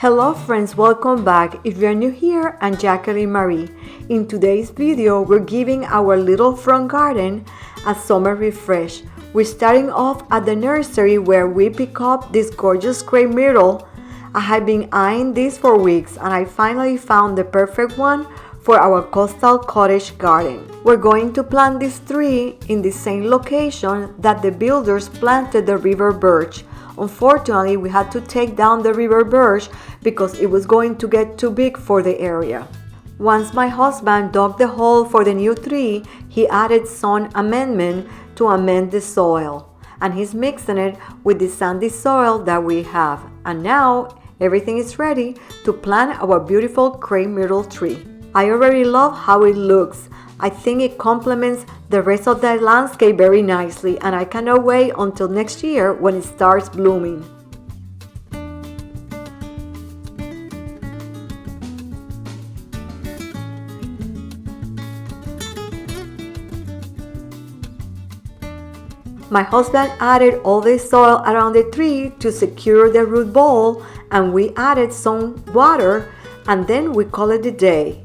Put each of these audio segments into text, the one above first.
Hello friends, welcome back. If you're new here, I'm Jacqueline Marie. In today's video, we're giving our little front garden a summer refresh. We're starting off at the nursery where we pick up this gorgeous crepe myrtle. I have been eyeing this for weeks and I finally found the perfect one for our coastal cottage garden. We're going to plant this tree in the same location that the builders planted the river birch. Unfortunately, we had to take down the river birch because it was going to get too big for the area. Once my husband dug the hole for the new tree, he added some amendment to amend the soil. And he's mixing it with the sandy soil that we have. And now, everything is ready to plant our beautiful crepe myrtle tree. I already love how it looks. I think it complements the rest of the landscape very nicely, and I cannot wait until next year when it starts blooming. My husband added all the soil around the tree to secure the root ball, and we added some water, and then we call it a day.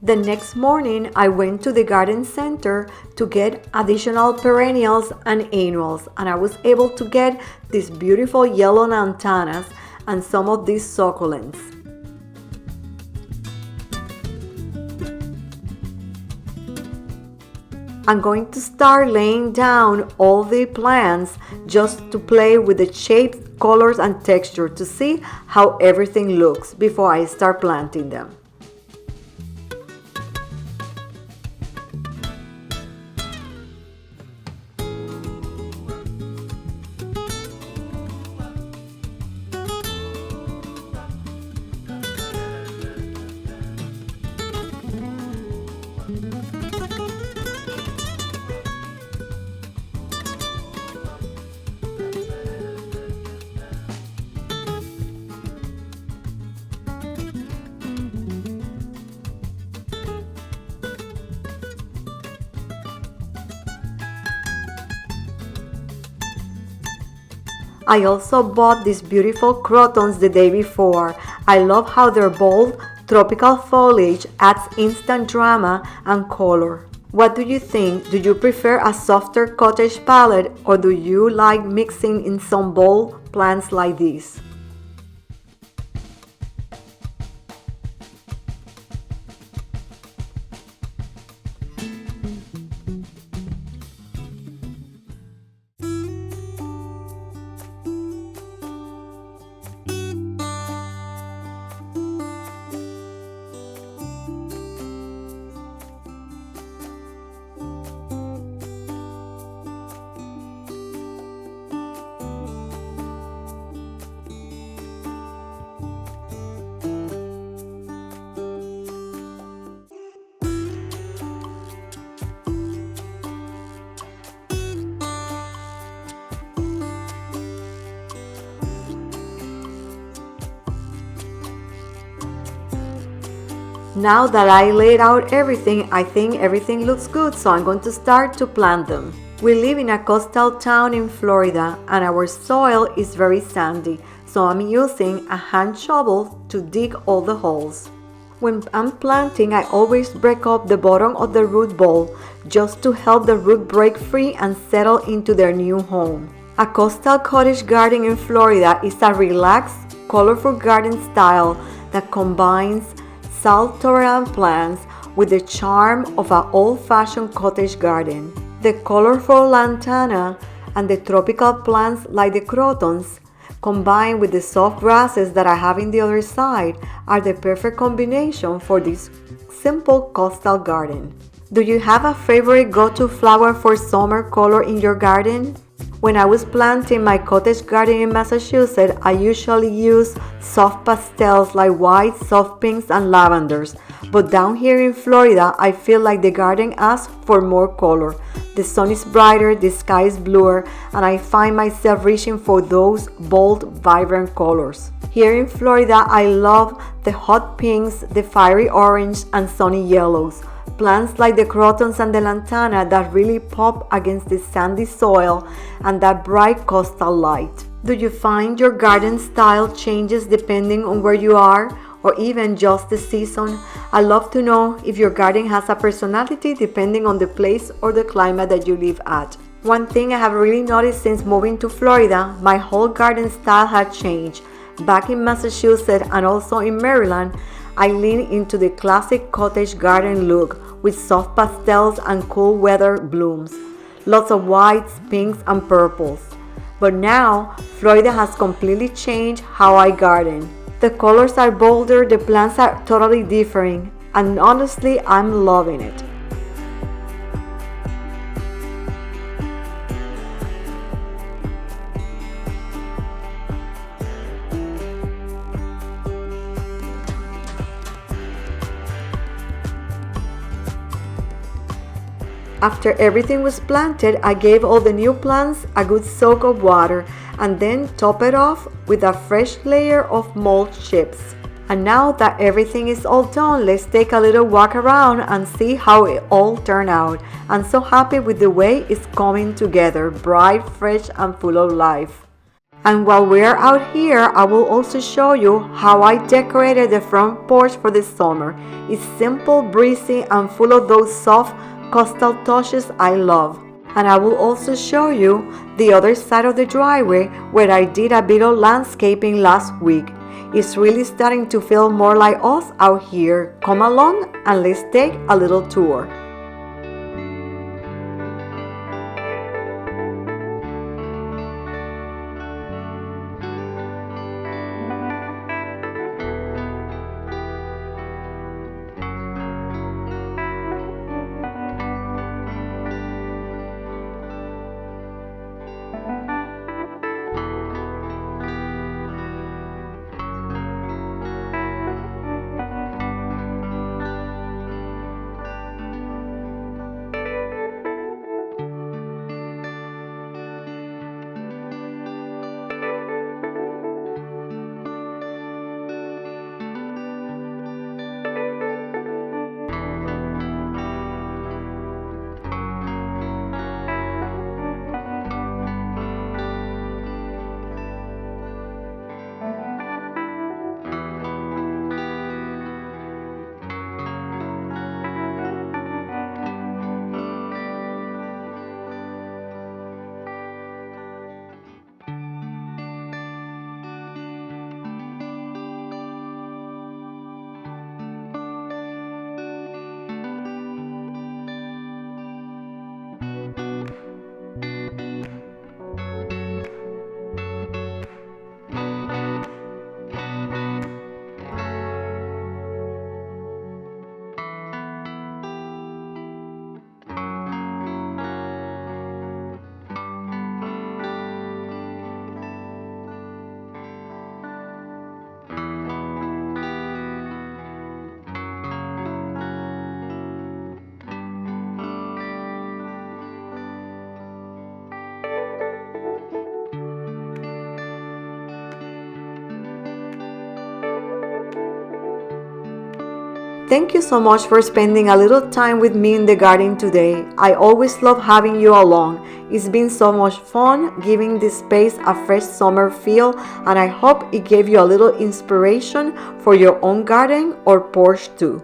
The next morning, I went to the garden center to get additional perennials and annuals, and I was able to get these beautiful yellow lantanas and some of these succulents. I'm going to start laying down all the plants just to play with the shapes, colors, and texture to see how everything looks before I start planting them. I also bought these beautiful crotons the day before. I love how their bold, tropical foliage adds instant drama and color. What do you think? Do you prefer a softer cottage palette or do you like mixing in some bold plants like these? Now that I laid out everything, I think everything looks good, so I'm going to start to plant them. We live in a coastal town in Florida and our soil is very sandy, so I'm using a hand shovel to dig all the holes. When I'm planting, I always break up the bottom of the root ball just to help the root break free and settle into their new home. A coastal cottage garden in Florida is a relaxed, colorful garden style that combines salt-tolerant plants with the charm of an old-fashioned cottage garden. The colorful lantana and the tropical plants like the crotons, combined with the soft grasses that I have in the other side, are the perfect combination for this simple coastal garden. Do you have a favorite go-to flower for summer color in your garden? When I was planting my cottage garden in Massachusetts, I usually use soft pastels like white, soft pinks, and lavenders. But down here in Florida, I feel like the garden asks for more color. The sun is brighter, the sky is bluer, and I find myself reaching for those bold, vibrant colors. Here in Florida, I love the hot pinks, the fiery orange, and sunny yellows. Plants like the crotons and the lantana that really pop against the sandy soil and that bright coastal light. Do you find your garden style changes depending on where you are or even just the season? I'd love to know if your garden has a personality depending on the place or the climate that you live at. One thing I have really noticed since moving to Florida, my whole garden style had changed. Back in Massachusetts and also in Maryland, I lean into the classic cottage garden look with soft pastels and cool weather blooms. Lots of whites, pinks, and purples. But now, Florida has completely changed how I garden. The colors are bolder, the plants are totally different, and honestly, I'm loving it. After everything was planted, I gave all the new plants a good soak of water and then top it off with a fresh layer of mulch chips. And now that everything is all done, let's take a little walk around and see how it all turned out. I'm so happy with the way it's coming together, bright, fresh, and full of life. And while we're out here, I will also show you how I decorated the front porch for the summer. It's simple, breezy, and full of those soft COSTAL touches I love. And I will also show you the other side of the driveway where I did a bit of landscaping last week. It's really starting to feel more like us out here. Come along and let's take a little tour. Thank you so much for spending a little time with me in the garden today. I always love having you along. It's been so much fun giving this space a fresh summer feel, and I hope it gave you a little inspiration for your own garden or porch too.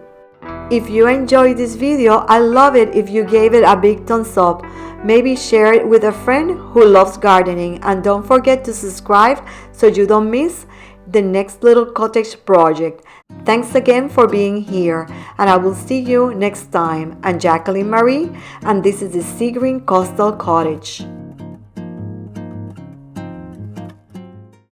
If you enjoyed this video, I'd love it if you gave it a big thumbs up. Maybe share it with a friend who loves gardening, and don't forget to subscribe so you don't miss the next little cottage project. Thanks again for being here, and I will see you next time. I'm Jacqueline Marie, and this is the Sea Green Coastal Cottage.